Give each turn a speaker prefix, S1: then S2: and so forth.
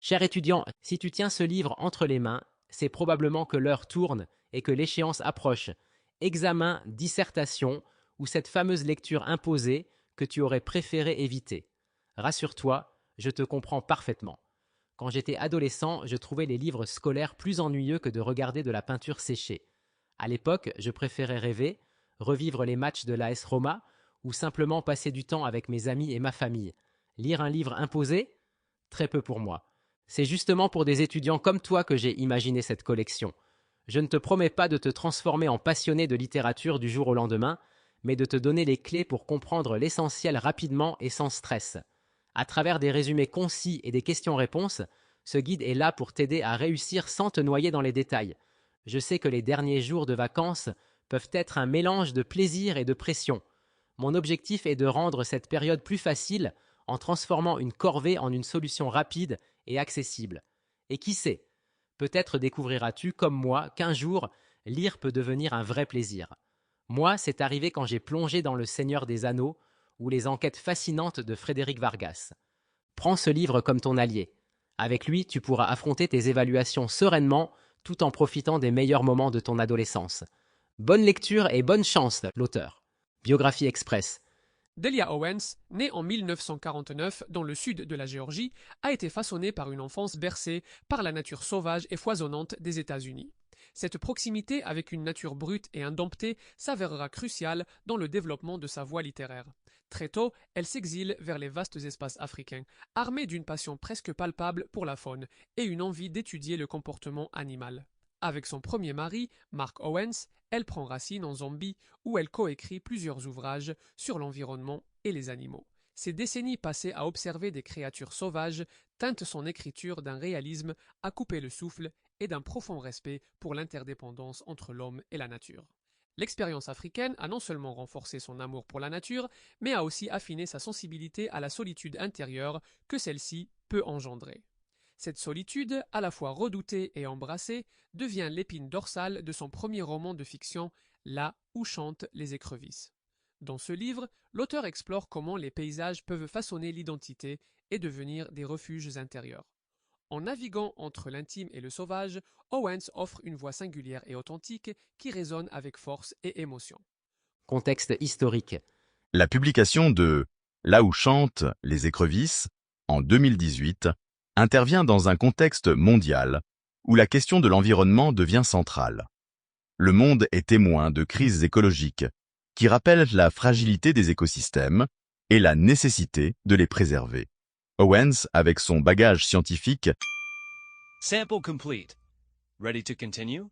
S1: Cher étudiant, si tu tiens ce livre entre les mains, c'est probablement que l'heure tourne et que l'échéance approche. Examen, dissertation ou cette fameuse lecture imposée que tu aurais préféré éviter. Rassure-toi, je te comprends parfaitement. Quand j'étais adolescent, je trouvais les livres scolaires plus ennuyeux que de regarder de la peinture séchée. À l'époque, je préférais rêver, revivre les matchs de l'AS Roma ou simplement passer du temps avec mes amis et ma famille. Lire un livre imposé? Très peu pour moi. C'est justement pour des étudiants comme toi que j'ai imaginé cette collection. Je ne te promets pas de te transformer en passionné de littérature du jour au lendemain, mais de te donner les clés pour comprendre l'essentiel rapidement et sans stress. À travers des résumés concis et des questions-réponses, ce guide est là pour t'aider à réussir sans te noyer dans les détails. Je sais que les derniers jours de vacances peuvent être un mélange de plaisir et de pression. Mon objectif est de rendre cette période plus facile en transformant une corvée en une solution rapide et accessible. Et qui sait, peut-être découvriras-tu, comme moi, qu'un jour, lire peut devenir un vrai plaisir. Moi, c'est arrivé quand j'ai plongé dans Le Seigneur des Anneaux ou les enquêtes fascinantes de Frédéric Vargas. Prends ce livre comme ton allié. Avec lui, tu pourras affronter tes évaluations sereinement tout en profitant des meilleurs moments de ton adolescence. Bonne lecture et bonne chance, l'auteur. Biographie Express.
S2: Delia Owens, née en 1949 dans le sud de la Géorgie, a été façonnée par une enfance bercée par la nature sauvage et foisonnante des États-Unis. Cette proximité avec une nature brute et indomptée s'avérera cruciale dans le développement de sa voie littéraire. Très tôt, elle s'exile vers les vastes espaces africains, armée d'une passion presque palpable pour la faune et une envie d'étudier le comportement animal. Avec son premier mari, Mark Owens, elle prend racine en Zambie où elle coécrit plusieurs ouvrages sur l'environnement et les animaux. Ces décennies passées à observer des créatures sauvages teintent son écriture d'un réalisme à couper le souffle et d'un profond respect pour l'interdépendance entre l'homme et la nature. L'expérience africaine a non seulement renforcé son amour pour la nature, mais a aussi affiné sa sensibilité à la solitude intérieure que celle-ci peut engendrer. Cette solitude, à la fois redoutée et embrassée, devient l'épine dorsale de son premier roman de fiction, Là où chantent les écrevisses. Dans ce livre, l'auteur explore comment les paysages peuvent façonner l'identité et devenir des refuges intérieurs. En naviguant entre l'intime et le sauvage, Owens offre une voix singulière et authentique qui résonne avec force et émotion.
S1: Contexte historique.
S3: La publication de Là où chantent les écrevisses, en 2018, intervient dans un contexte mondial où la question de l'environnement devient centrale. Le monde est témoin de crises écologiques qui rappellent la fragilité des écosystèmes et la nécessité de les préserver. Owens, avec son bagage scientifique,
S4: Sample complete. Ready to continue?